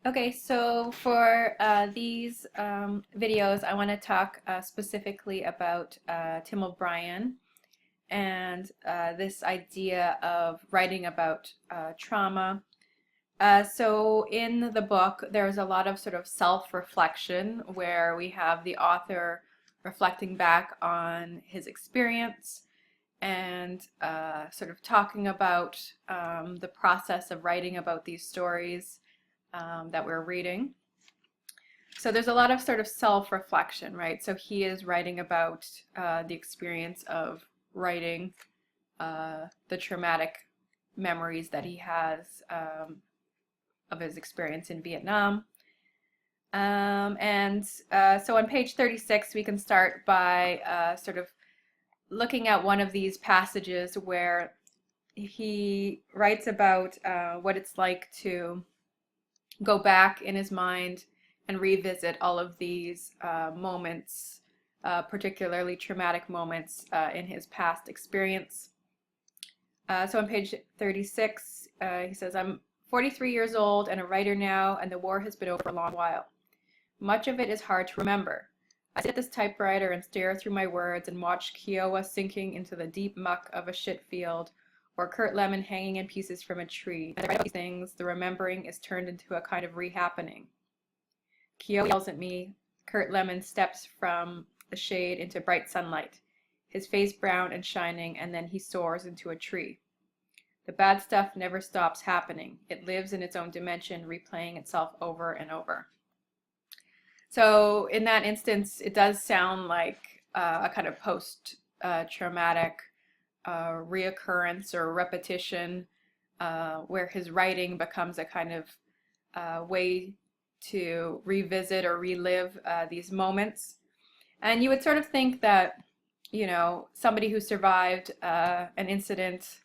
Okay, so for these videos, I want to talk specifically about Tim O'Brien and this idea of writing about trauma. So in the book, there's a lot of sort of self-reflection where we have the author reflecting back on his experience and sort of talking about the process of writing about these stories that we're reading. So there's a lot of sort of self-reflection, right? So he is writing about the experience of writing the traumatic memories that he has of his experience in Vietnam. So on page 36, we can start by sort of looking at one of these passages where he writes about what it's like to go back in his mind and revisit all of these moments, particularly traumatic moments in his past experience. So on page 36, he says, I'm 43 years old and a writer now, and the war has been over a long while. Much of it is hard to remember. I sit at this typewriter and stare through my words and watch Kiowa sinking into the deep muck of a shit field, or Kurt Lemon hanging in pieces from a tree. And I write about these things, the remembering is turned into a kind of rehappening. Kiowa yells at me. Kurt Lemon steps from the shade into bright sunlight, his face brown and shining, and then he soars into a tree. The bad stuff never stops happening. It lives in its own dimension, replaying itself over and over. So in that instance, it does sound like a kind of post-traumatic reoccurrence or repetition where his writing becomes a kind of way to revisit or relive these moments. And you would sort of think that, you know, somebody who survived an incident,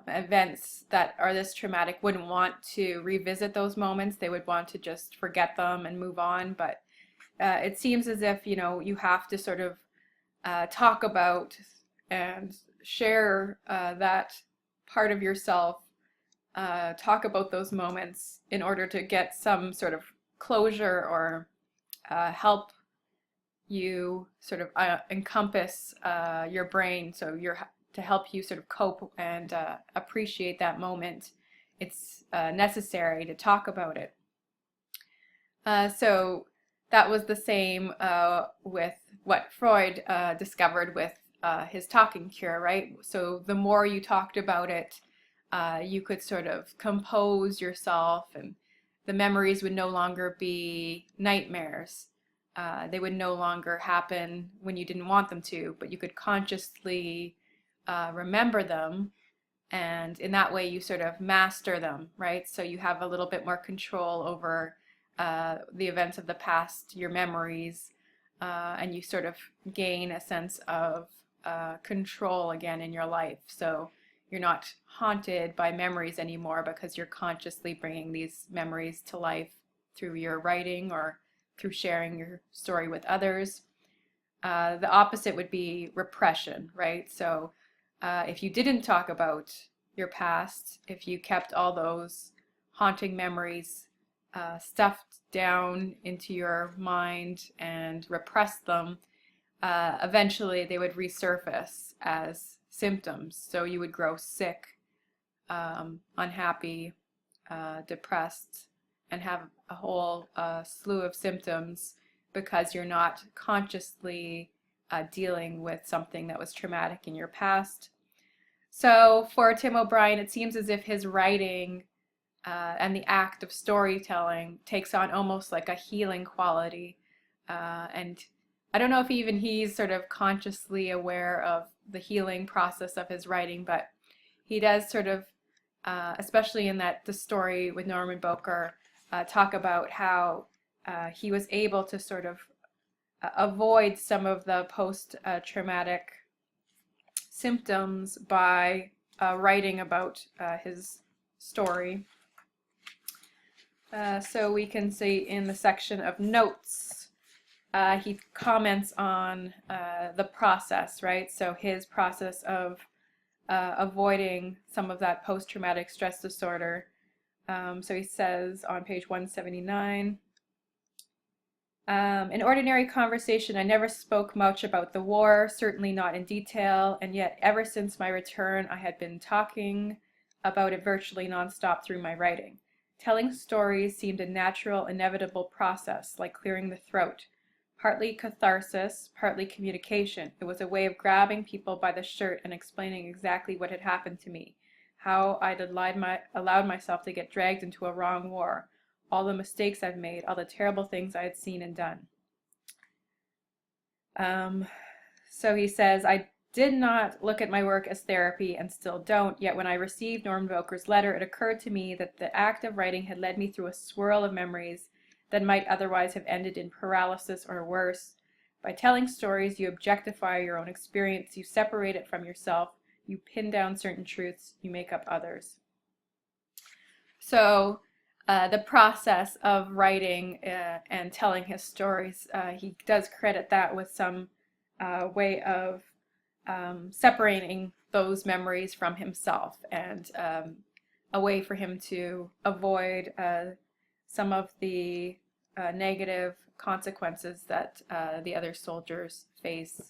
events that are this traumatic wouldn't want to revisit those moments. They would want to just forget them and move on. But it seems as if, you know, you have to sort of talk about and share that part of yourself, talk about those moments in order to get some sort of closure or help you sort of encompass your brain, so to help you sort of cope and appreciate that moment. It's necessary to talk about it. So that was the same with what Freud discovered with his talking cure, right? So the more you talked about it, you could sort of compose yourself, and the memories would no longer be nightmares. They would no longer happen when you didn't want them to, but you could consciously remember them, and in that way you sort of master them, right? So you have a little bit more control over the events of the past, your memories, and you sort of gain a sense of control again in your life. So you're not haunted by memories anymore because you're consciously bringing these memories to life through your writing or through sharing your story with others. The opposite would be repression, right? So if you didn't talk about your past, if you kept all those haunting memories stuffed down into your mind and repressed them, eventually they would resurface as symptoms. So you would grow sick, unhappy, depressed, and have a whole slew of symptoms because you're not consciously dealing with something that was traumatic in your past. So for Tim O'Brien, it seems as if his writing and the act of storytelling takes on almost like a healing quality. And I don't know if even he's sort of consciously aware of the healing process of his writing, but he does sort of, especially in the story with Norman Boker, talk about how he was able to sort of avoid some of the post-traumatic symptoms by writing about his story. So we can see in the section of notes, he comments on the process, right? So his process of avoiding some of that post-traumatic stress disorder So he says on page 179, in ordinary conversation, I never spoke much about the war, certainly not in detail, and yet ever since my return, I had been talking about it virtually nonstop through my writing. Telling stories seemed a natural, inevitable process, like clearing the throat. Partly catharsis, partly communication. It was a way of grabbing people by the shirt and explaining exactly what had happened to me, how I'd allowed myself to get dragged into a wrong war, all the mistakes I've made, all the terrible things I had seen and done. So he says, I did not look at my work as therapy and still don't, yet when I received Norman Volker's letter, it occurred to me that the act of writing had led me through a swirl of memories that might otherwise have ended in paralysis or worse. By telling stories, you objectify your own experience, you separate it from yourself, you pin down certain truths, you make up others. So the process of writing and telling his stories, he does credit that with some way of separating those memories from himself, and a way for him to avoid some of the negative consequences that the other soldiers face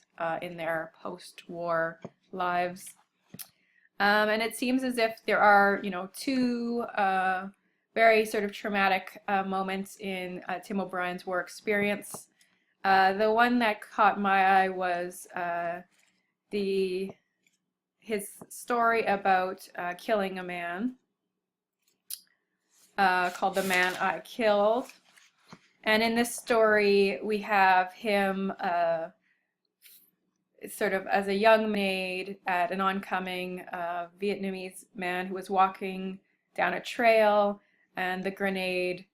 in their post-war lives. And it seems as if there are, two very sort of traumatic moments in Tim O'Brien's war experience. The one that caught my eye was his story about killing a man, called The Man I Killed. And in this story, we have him sort of as a young maid at an oncoming Vietnamese man who was walking down a trail, and the grenade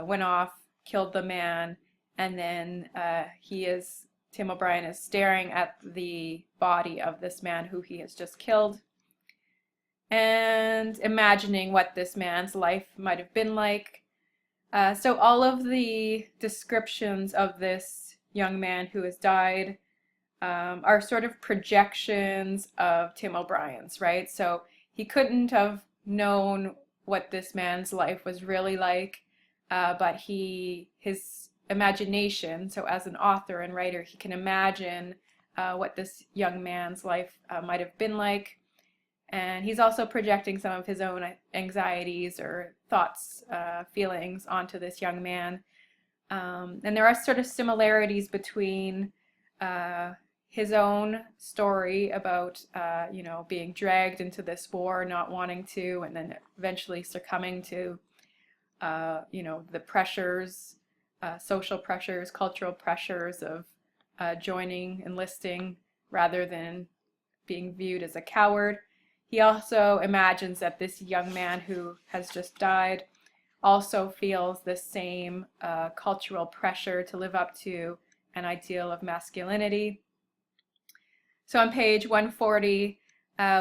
went off, killed the man, and then Tim O'Brien is staring at the body of this man who he has just killed, and imagining what this man's life might have been like. So all of the descriptions of this young man who has died are sort of projections of Tim O'Brien's, right? So he couldn't have known what this man's life was really like, but his imagination, so as an author and writer, he can imagine what this young man's life might have been like. And he's also projecting some of his own anxieties or thoughts, feelings onto this young man. And there are sort of similarities between his own story about, being dragged into this war, not wanting to, and then eventually succumbing to, the pressures, social pressures, cultural pressures of joining, enlisting, rather than being viewed as a coward. He also imagines that this young man who has just died also feels the same cultural pressure to live up to an ideal of masculinity. So on page 140,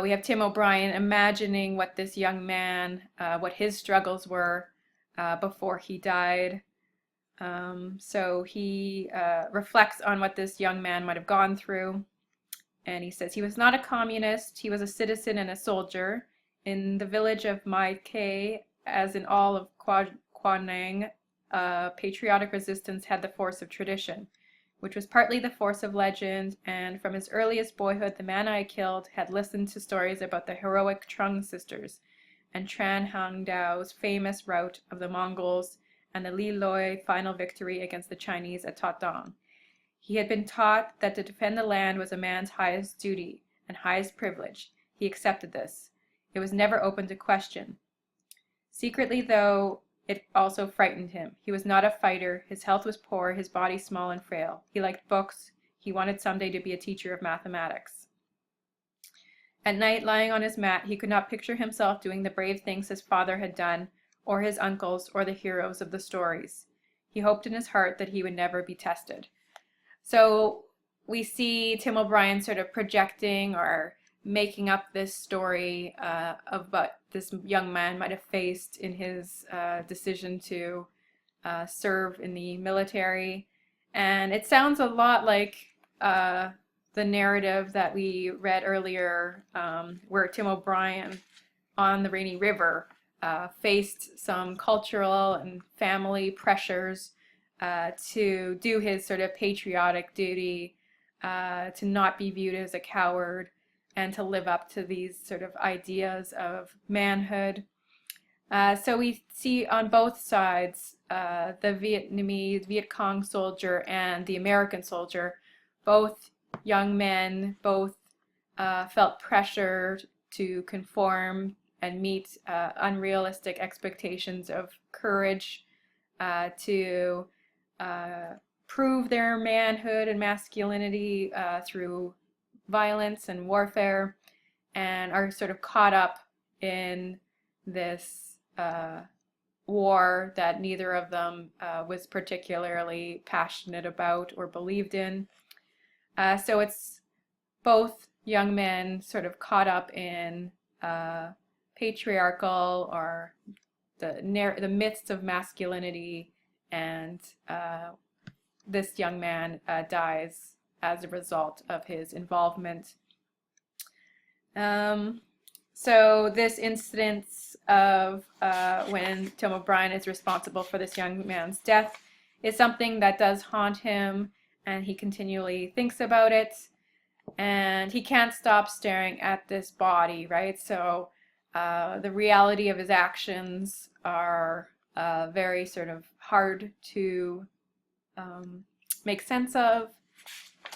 we have Tim O'Brien imagining what this young man, what his struggles were before he died. So he reflects on what this young man might have gone through. And he says, he was not a communist, he was a citizen and a soldier. In the village of Mai Khe, as in all of Quang Nang, patriotic resistance had the force of tradition, which was partly the force of legend, and from his earliest boyhood, the man I killed had listened to stories about the heroic Trung sisters, and Tran Hang Dao's famous rout of the Mongols, and the Li Loi final victory against the Chinese at Totong. He had been taught that to defend the land was a man's highest duty and highest privilege. He accepted this. It was never open to question. Secretly, though, it also frightened him. He was not a fighter. His health was poor, his body small and frail. He liked books. He wanted someday to be a teacher of mathematics. At night, lying on his mat, he could not picture himself doing the brave things his father had done, or his uncles, or the heroes of the stories. He hoped in his heart that he would never be tested. So we see Tim O'Brien sort of projecting or making up this story of what this young man might have faced in his decision to serve in the military. And it sounds a lot like the narrative that we read earlier, where Tim O'Brien on the Rainy River faced some cultural and family pressures to do his sort of patriotic duty, to not be viewed as a coward, and to live up to these sort of ideas of manhood. So we see on both sides, the Vietnamese, Viet Cong soldier and the American soldier, both young men, both felt pressure to conform and meet unrealistic expectations of courage, to prove their manhood and masculinity through violence and warfare, and are sort of caught up in this war that neither of them was particularly passionate about or believed in. So it's both young men sort of caught up in patriarchal or the myths of masculinity, and this young man dies as a result of his involvement. So this instance of when Tim O'Brien is responsible for this young man's death is something that does haunt him, and he continually thinks about it, and he can't stop staring at this body, right? So the reality of his actions are very sort of hard to make sense of,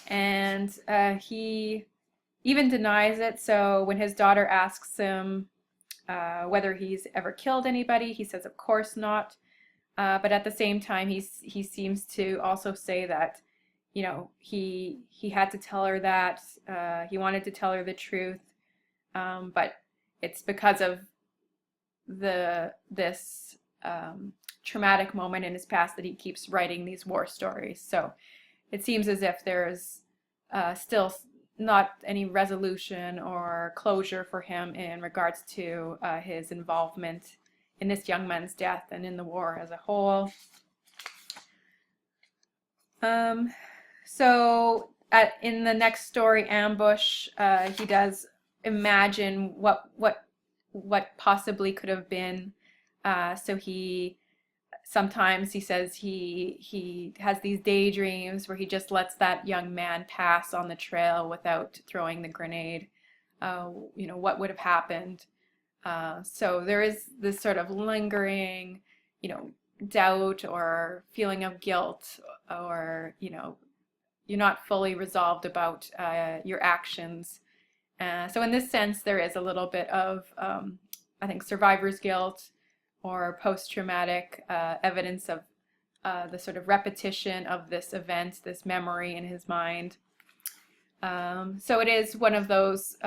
and he even denies it. So when his daughter asks him whether he's ever killed anybody, he says, of course not. But at the same time, he seems to also say that, you know, he had to tell her that, he wanted to tell her the truth, but it's because of this traumatic moment in his past that he keeps writing these war stories. So it seems as if there's still not any resolution or closure for him in regards to his involvement in this young man's death and in the war as a whole. So in the next story, Ambush, he does imagine what possibly could have been. So sometimes he says he has these daydreams where he just lets that young man pass on the trail without throwing the grenade. You know, what would have happened? So there is this sort of lingering, you know, doubt or feeling of guilt, or, you know, you're not fully resolved about your actions. So in this sense, there is a little bit of, I think, survivor's guilt or post-traumatic evidence of the sort of repetition of this event, this memory in his mind. So it is one of those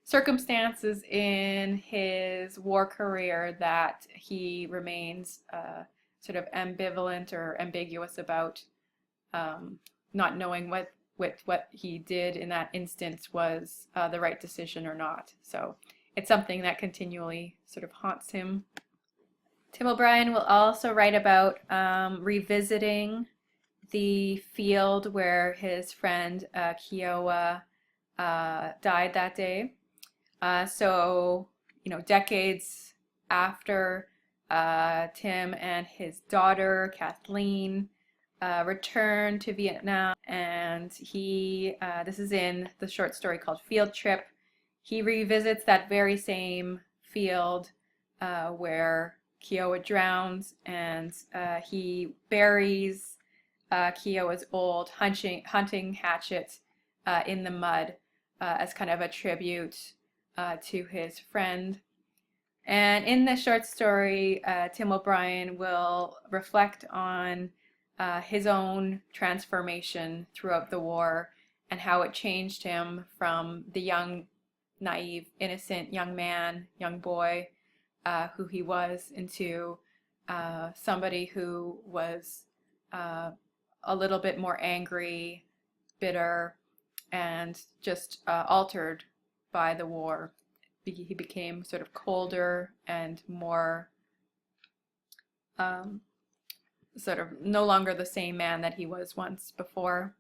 circumstances in his war career that he remains sort of ambivalent or ambiguous about, not knowing what he did in that instance was the right decision or not. So it's something that continually sort of haunts him. Tim O'Brien will also write about revisiting the field where his friend Kiowa died that day. So, you know, decades after Tim and his daughter Kathleen returned to Vietnam, and this is in the short story called Field Trip, he revisits that very same field where Kiowa drowns, and he buries Kiowa's old hunting hatchet in the mud as kind of a tribute to his friend. And in the short story, Tim O'Brien will reflect on his own transformation throughout the war and how it changed him from the young, naive, innocent young man, young boy who he was, into somebody who was a little bit more angry, bitter, and just altered by the war. He became sort of colder and more sort of no longer the same man that he was once before.